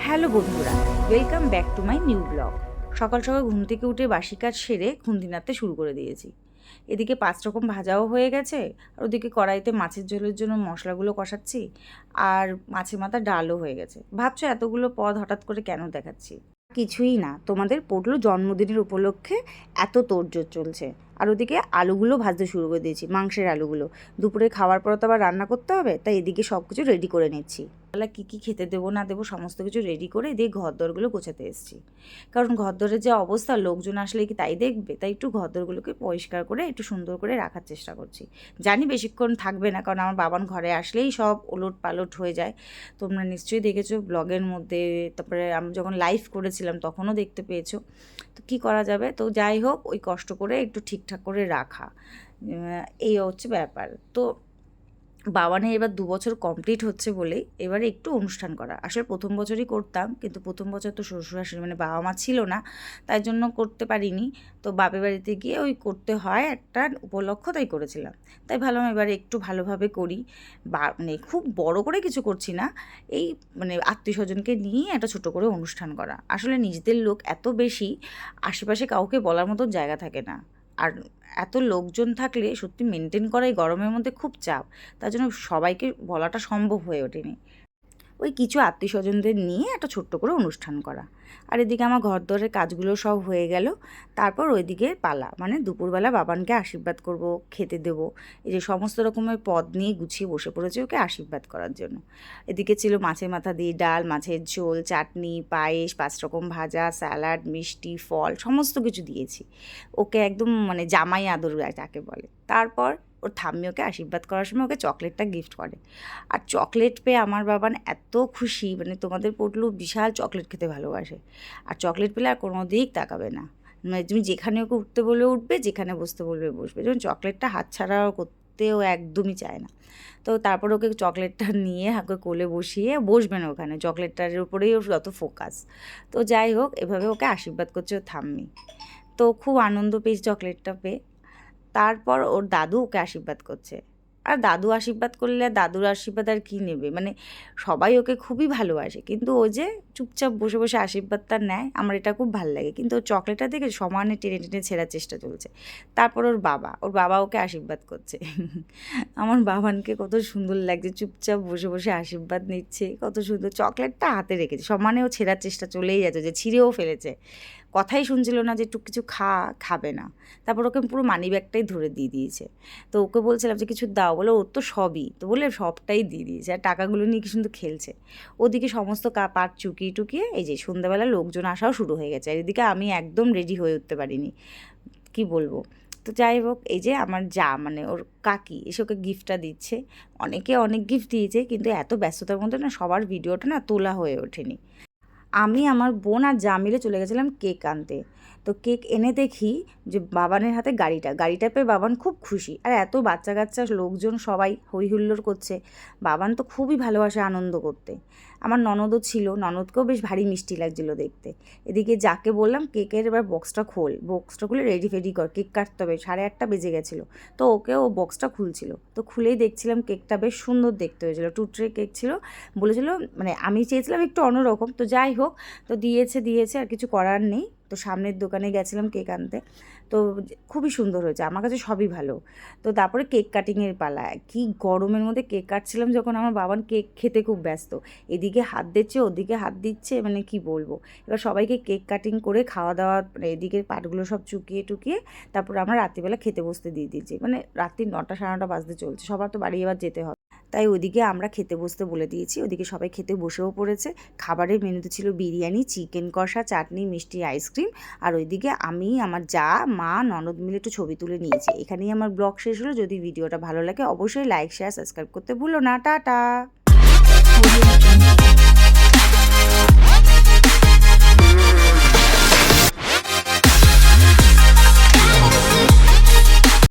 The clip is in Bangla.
হ্যালো বন্ধুরা, welcome back to my new blog. সকাল সকাল ঘুম থেকে উঠে বাসি কাজ সেরে খুন্তি নাড়তে শুরু করে দিয়েছি। এদিকে 5 রকম ভাজাও হয়ে গেছে, আর ওদিকে কড়াইতে মাছের ঝোলের জন্য মশলাগুলো কষাচ্ছি, আর মাছের মাথা ডালও হয়ে গেছে। ভাবছো এতগুলো পদ হঠাৎ করে কেন দেখাচ্ছি? কিছুই না, তোমাদের পটলু জন্মদিনের উপলক্ষে এত তোড়জোড় চলছে। আর ওদিকে আলুগুলো ভাজতে শুরু করে দিয়েছি, মাংসের আলুগুলো। দুপুরে খাওয়ার পর তো আবার রান্না করতে হবে, তাই এদিকে সব কিছু রেডি করে নিচ্ছি। বেলা কী কী খেতে দেবো না দেবো সমস্ত কিছু রেডি করে এদিকে ঘরদোরগুলো গোছাতে এসেছি। কারণ ঘরদোরের যে অবস্থা, লোকজন আসলে কি তাই দেখবে, তাই একটু ঘরদোরগুলোকে পরিষ্কার করে একটু সুন্দর করে রাখার চেষ্টা করছি। জানি বেশিক্ষণ থাকবে না, কারণ আমার বাবান ঘরে আসলেই সব ওলট পালট হয়ে যায়। তোমরা নিশ্চয়ই দেখেছো ব্লগের মধ্যে, তারপরে আমি যখন লাইভ করেছিলাম তখনও দেখতে পেয়েছো। তো কী করা যাবে, তো যাই হোক, ওই কষ্ট করে একটু ঠিকঠাক করে রাখা, এই হচ্ছে ব্যাপার। তো বাবানের এবার 2 বছর কমপ্লিট হচ্ছে বলেই এবারে একটু অনুষ্ঠান করা। আসলে প্রথম বছরই করতাম, কিন্তু প্রথম বছর তো শ্বশুর শাশুড়ি মানে বাবা মা ছিল না, তাই জন্য করতে পারিনি। তো বাপের বাড়িতে গিয়ে ওই করতে হয় একটা উপলক্ষ, তাই করেছিলাম। তাই ভাবলাম এবারে একটু ভালোভাবে করি, বা মানে খুব বড় করে কিছু করছি না, এই মানে আত্মীয় স্বজনকে নিয়ে একটা ছোটো করে অনুষ্ঠান করা। আসলে নিজেদের লোক এত বেশি, আশেপাশে কাউকে বলার মতো জায়গা থাকে না। আর এত লোকজন থাকলে সত্যি মেনটেন করা এই গরমের মধ্যে খুব চাপ, তার জন্য সবাইকে বলাটা সম্ভব হয়ে ওঠেনি। ওই কিছু আত্মীয় স্বজনদের নিয়ে একটা ছোট্ট করে অনুষ্ঠান করা। আর এদিকে আমার ঘরদোরের কাজগুলো সব হয়ে গেল। তারপর ওইদিকে পালা, মানে দুপুরবেলা বাবানকে আশীর্বাদ করব, খেতে দেব। এই যে সমস্ত রকমের পদ নিয়ে গুছিয়ে বসে পড়েছে ওকে আশীর্বাদ করার জন্য। এদিকে ছিল মাছের মাথা দিয়ে ডাল, মাছের ঝোল, চাটনি, পায়েস, 5 রকম ভাজা, স্যালাড, মিষ্টি, ফল, সমস্ত কিছু দিয়েছি। ওকে একদম মানে জামাই আদর যাকে বলে। তারপর ওর ঠাম্মি ওকে আশীর্বাদ করার সময় ওকে চকলেটটা গিফট করে। আর চকলেট পেয়ে আমার বাবান এত খুশি, মানে তোমাদের পটলু বিশাল চকলেট খেতে ভালোবাসে। আর চকলেট পেলে আর কোনো দিক তাকাবে না, মানে তুমি যেখানে ওকে উঠতে বলবে উঠবে, যেখানে বসতে বলবে বসবে। যেমন চকলেটটা হাতছাড়া করতেও একদমই চায় না। তো তারপর ওকে চকলেটটা নিয়ে ওকে কোলে বসিয়ে বসবে না ওখানে, চকলেটটার উপরেই ওর যত ফোকাস। তো যাই হোক, এভাবে ওকে আশীর্বাদ করছে ওর ঠাম্মি। তো খুব আনন্দ পেয়েছি চকলেটটা পেয়ে। তারপর ওর দাদু ওকে আশীর্বাদ করছে। আর দাদু আশীর্বাদ করলে দাদুর আশীর্বাদ আর কী নেবে, মানে সবাই ওকে খুবই ভালোবাসে, কিন্তু ও যে চুপচাপ বসে বসে আশীর্বাদটা নেয়, আমার এটা খুব ভালো লাগে। কিন্তু ওর চকলেটটা দেখে সমানে টেনে টেনে ছেঁড়ার চেষ্টা চলছে। তারপর ওর বাবা ওকে আশীর্বাদ করছে। আমার বাবানকে কত সুন্দর লাগছে, চুপচাপ বসে বসে আশীর্বাদ নিচ্ছে, কত সুন্দর। চকলেটটা হাতে রেখেছে, সমানে ও ছেঁড়ার চেষ্টা চলেই যাচ্ছে, যে ছিঁড়েও ফেলেছে। কথাই শুনছিল না যে একটু কিছু খাবে না। তারপর ওকে পুরো মানি ব্যাগটাই ধরে দিয়ে দিয়েছে। তো ওকে বলছিলাম যে কিছু দাও, বলে ওর তো সবই, তো বলে সবটাই দিয়ে দিয়েছে, আর টাকাগুলো নিয়ে কি সুন্দর খেলছে। ওদিকে সমস্ত পাট চুকিয়ে টুকিয়ে এই যে সন্ধ্যাবেলা লোকজন আসাও শুরু হয়ে গেছে, আর এদিকে আমি একদম রেডি হয়ে উঠতে পারিনি, কি বলবো। তো যাই হোক, এই যে আমার মানে ওর কাকি এসে ওকে গিফটটা দিচ্ছে। অনেকে অনেক গিফট দিয়েছে, কিন্তু এত ব্যস্ততার মধ্যে না সবার ভিডিওটা না তোলা হয়ে ওঠেনি। আমি, আমার বোন আর যা মিলে চলে গেছিলাম কেক আনতে। তো কেক এনে দেখি যে বাবানের হাতে গাড়িটা পেয়ে বাবান খুব খুশি। আর এত বাচ্চা কাচ্চা লোকজন সবাই হই হুল্লোড় করছে, বাবান তো খুবই ভালোবাসে আনন্দ করতে। আমার ননদও ছিল, ননদকেও বেশ ভারী মিষ্টি লাগছিলো দেখতে। এদিকে যাকে বললাম কেকের এবার বক্সটা খুলে রেডি ফেডি কর, কেক কাটতে হবে, 8:30 বেজে গেছিলো। তো ওকে ও বক্সটা খুলছিল, তো খুলেই দেখছিলাম কেকটা বেশ সুন্দর দেখতে হয়েছিল, টুটরে কেক ছিল। বলেছিল, মানে আমি চেয়েছিলাম একটু অন্যরকম, তো যাই হোক, তো দিয়েছে, আর কিছু করার নেই। তো সামনের দোকানে গেছিলাম কেক আনতে, তো খুবই সুন্দর হয়েছে, আমার কাছে সবই ভালো। তো তারপরে কেক কাটিংয়ের পালা। কি গরমের মধ্যে কেক কাটছিলাম যখন, আমার বাবান কেক খেতে খুব ব্যস্ত, এদিকে হাত দিচ্ছে ওদিকে হাত দিচ্ছে, মানে কি বলবো। এবার সবাইকে কেক কাটিং করে খাওয়া দাওয়া, মানে এদিকের পাটগুলো সব চুকিয়ে টুকিয়ে তারপর আমরা রাত্রিবেলা খেতে বসতে দিয়ে দিয়েছি। মানে রাত্রি 9টা 9:30 বাজতে চলছে, সবার তো বাড়ি এবার যেতে হবে, তাই ওদিকে আমরা খেতে বসতে বলে দিয়েছি। ওদিকে সবাই খেতে বসেও পড়েছে। খাবারের মেনুতে ছিল বিরিয়ানি, চিকেন কষা, চাটনি, মিষ্টি, আইসক্রিম। আর ওইদিকে আমি, আমার যা, মা, ননদ মিলে একটু ছবি তুলে নিয়েছি। এখানেই আমার ব্লগ শেষ হলো। যদি ভিডিওটা ভালো লাগে অবশ্যই লাইক, শেয়ার, সাবস্ক্রাইব করতে ভুলো না। টাটা।